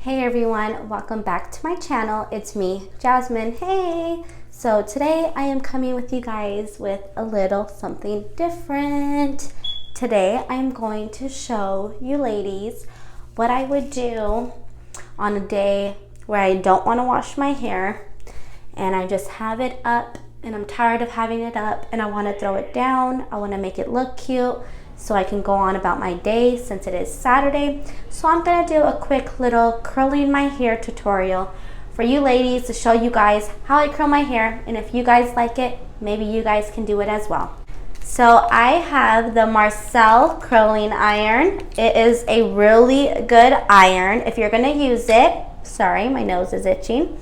Hey everyone, welcome back to my channel. It's me, Jasmine. Hey! So today I am coming with you guys with a little something different. Today I'm going to show you ladies what I would do on a day where I don't want to wash my hair and I just have it up and I'm tired of having it up and I want to throw it down. I want to make it look cute so I can go on about my day since it is Saturday. So I'm gonna do a quick little curling my hair tutorial for you ladies to show you guys how I curl my hair, and if you guys like it, maybe you guys can do it as well. So I have the Marcel curling iron. It is a really good iron. If you're gonna use it, sorry, my nose is itching.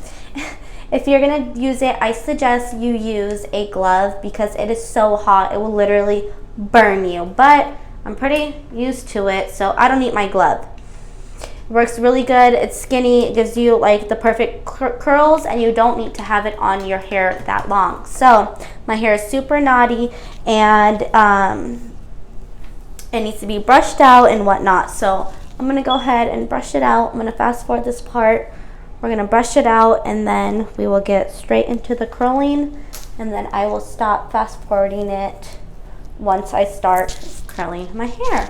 If you're gonna use it, I suggest you use a glove because it is so hot, it will literally burn you, but I'm pretty used to it, so I don't need my glove. It works really good. It's skinny. It gives you like the perfect curls, and you don't need to have it on your hair that long. So my hair is super knotty, and it needs to be brushed out and whatnot. So I'm gonna go ahead and brush it out. I'm gonna fast forward this part. We're gonna brush it out, and then we will get straight into the curling, and then I will stop fast forwarding it once I start curling my hair.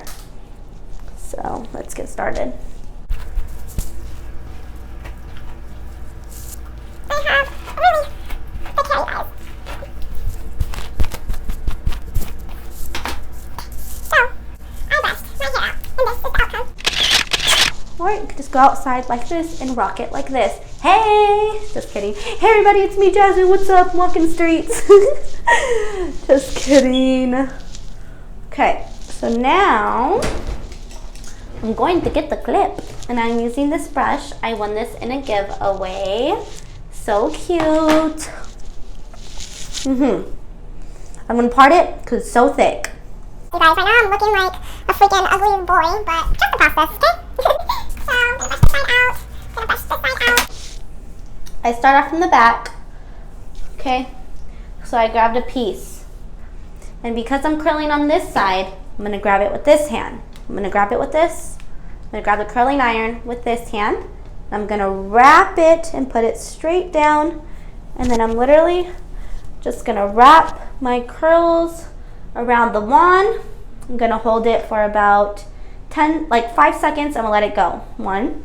So let's get started. I have really thick hair, guys. So I brushed my hair out, and this is the outcome. Or you could just go outside like this and rock it like this. Hey! Just kidding. Hey everybody, it's me, Jasmine. What's up? I'm walking the streets. Just kidding. Okay, so now I'm going to get the clip, and I'm using this brush. I won this in a giveaway. So cute. I'm gonna part it because it's so thick. You guys, I know I'm looking like a freaking ugly boy, but just the process, okay? So I'm gonna brush this side out. Gonna brush this side out. I start off from the back. Okay, so I grabbed a piece. And because I'm curling on this side, I'm gonna grab it with this hand. I'm gonna grab it with this. I'm gonna grab the curling iron with this hand. I'm gonna wrap it and put it straight down. And then I'm literally just gonna wrap my curls around the wand. I'm gonna hold it for about 5 seconds. I'm gonna let it go. 1,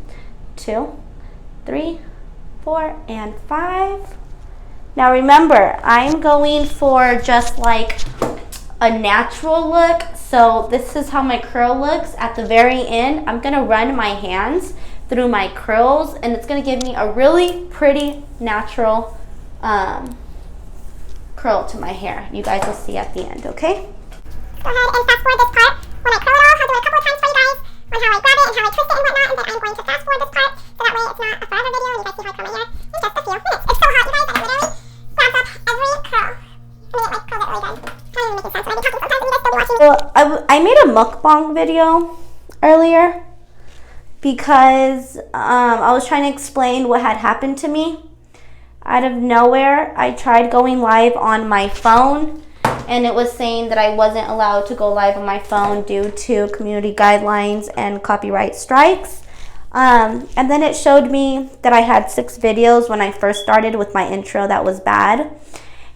2, 3, 4, and 5. Now remember, I'm going for just like a natural look. So this is how my curl looks at the very end. I'm gonna run my hands through my curls, and it's gonna give me a really pretty natural curl to my hair. You guys will see at the end, okay? Go ahead and fast forward this part. When I curl it off, I'll do it a couple of times for you guys on how I grab it and how I twist it and whatnot, and then I'm going to fast forward this part so that way it's not a forever video and you guys see how I curl my hair in just a few minutes. It's so hot, you guys, that it literally grabs up every curl. I mean, it like curls it really good. Not even making sense when I be talking sometimes, and you guys still be watching. Well, I made a mukbang video earlier because I was trying to explain what had happened to me. Out of nowhere, I tried going live on my phone, and it was saying that I wasn't allowed to go live on my phone due to community guidelines and copyright strikes. And then it showed me that I had 6 videos when I first started with my intro that was bad.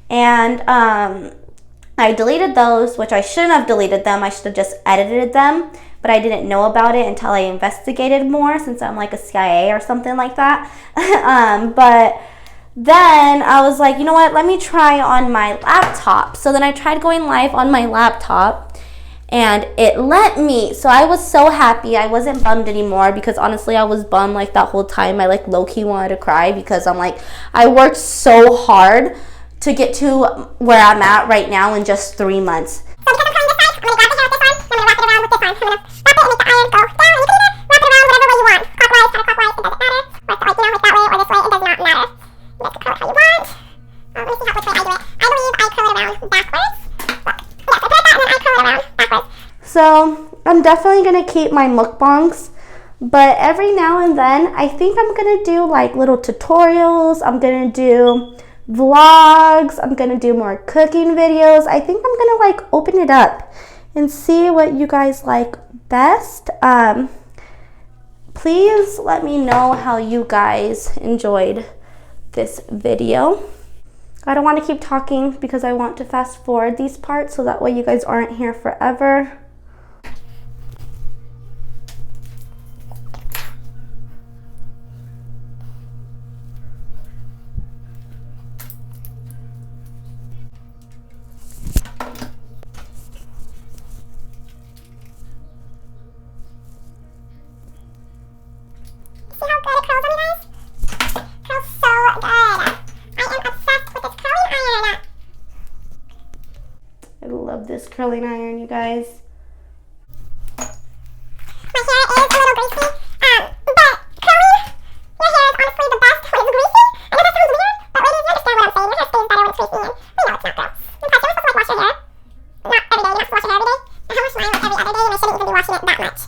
And I deleted those, which I shouldn't have deleted them. I should have just edited them, but I didn't know about it until I investigated more, since I'm like a CIA or something like that. But then I was like, you know what, let me try on my laptop. So then I tried going live on my laptop, and it let me. So I was so happy. I wasn't bummed anymore, because honestly I was bummed like that whole time. I like low-key wanted to cry, because I'm like, I worked so hard to get to where I'm at right now in just 3 months. So because I'm curling this side, I'm going to grab the hair with this one, and I'm going to wrap it around with this one. I'm going to wrap it and make the iron go down. You can either wrap it around whatever way you want. Clockwise, counterclockwise, it doesn't matter. Or like, like this way, or this way, it does not matter. You guys can curl it how you want. Let me see which way I do it. I believe I curl it around backwards. Look. Yes, I put it that, and then I curl it around backwards. So I'm definitely going to keep my mukbangs, but every now and then I think I'm going to do like little tutorials. I'm going to do vlogs. I'm gonna do more cooking videos. I think I'm gonna like open it up and see what you guys like best. please let me know how you guys enjoyed this video. I don't want to keep talking because I want to fast forward these parts so that way you guys aren't here forever. I love this curling iron, you guys. My hair is a little greasy, but curling your hair is honestly the best when it's greasy. I know that sounds weird, but ladies, you understand what I'm saying. Your hair stays better when it's greasy, and we know it's not gross. In fact, you're supposed to wash your hair. Not every day, you're not supposed to wash your hair every day. I wash mine like every other day, and I shouldn't even be washing it that much.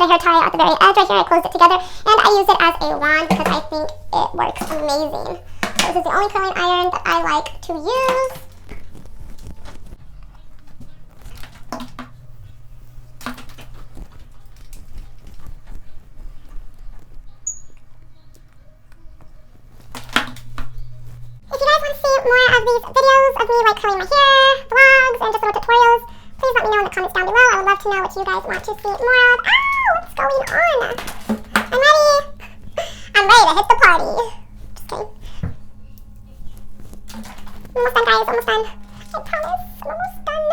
Hair tire at the very edge right here. I closed it together and I use it as a wand because I think it works amazing. So this is the only curling iron that I like to use. If you guys want to see more of these videos of me like curling my hair, vlogs, and just little tutorials, please let me know in the comments down below. I would love to know what you guys want to see more of. What's going on? I'm ready. I'm ready to hit the party. Just kidding. Almost done, guys. Almost done. I promise. I'm almost done.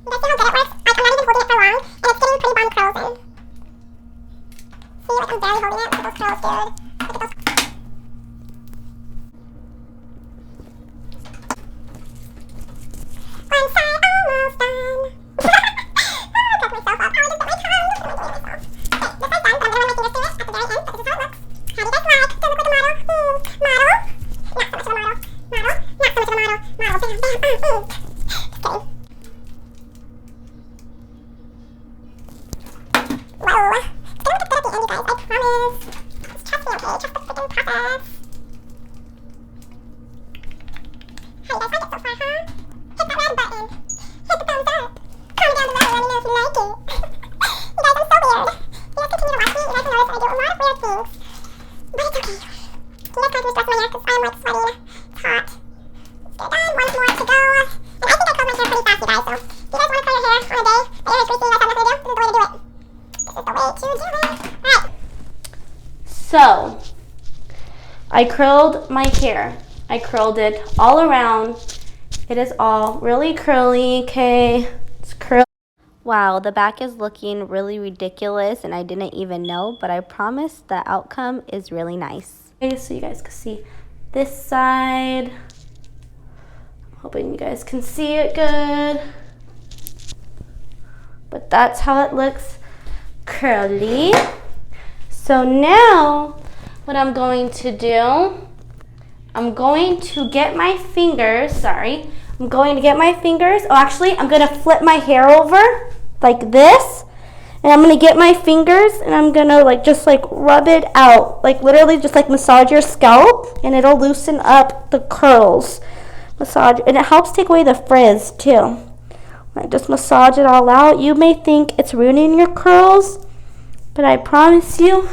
You guys see how good it works? Like, I'm not even holding it for long, and it's getting pretty bomb curls in. See, like, I'm barely holding it. Look at those curls, dude. Look at those. So, I curled my hair. I curled it all around. It is all really curly, okay? It's curly. Wow, the back is looking really ridiculous and I didn't even know, but I promise the outcome is really nice. Okay, so you guys can see this side. I'm hoping you guys can see it good. But that's how it looks curly. So now what I'm going to do I'm going to get my fingers, sorry. I'm going to get my fingers. Oh, actually, I'm gonna flip my hair over like this. And I'm gonna get my fingers and I'm gonna just rub it out. Like literally just massage your scalp and it'll loosen up the curls. Massage, and it helps take away the frizz too. Just massage it all out. You may think it's ruining your curls, but I promise you,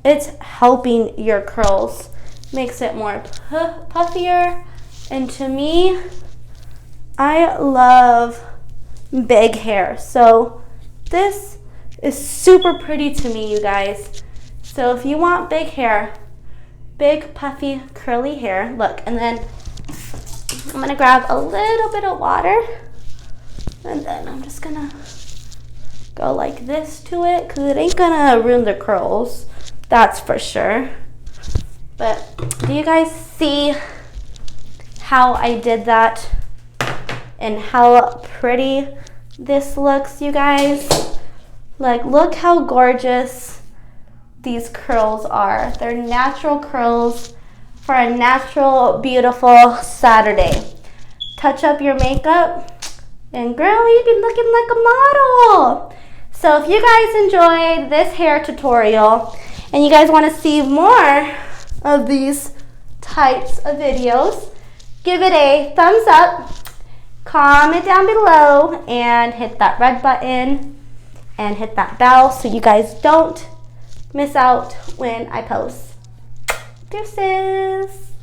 it's helping your curls. Makes it more puffier. And to me, I love big hair. So this is super pretty to me, you guys. So if you want big hair, big puffy curly hair, look, and then I'm gonna grab a little bit of water and then I'm just gonna go like this to it because it ain't gonna ruin the curls, that's for sure. But do you guys see how I did that and how pretty this looks, you guys? Look how gorgeous these curls are. They're natural curls for a natural, beautiful Saturday. Touch up your makeup and girl, you'd be looking like a model. So if you guys enjoyed this hair tutorial and you guys want to see more of these types of videos, give it a thumbs up, comment down below, and hit that red button and hit that bell so you guys don't miss out when I post. Deuces.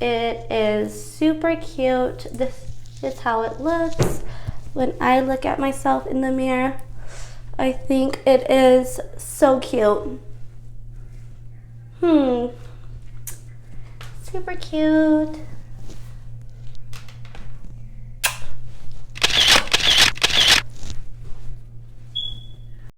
It is super cute. This is how it looks when I look at myself in the mirror. I think it is so cute. Super cute.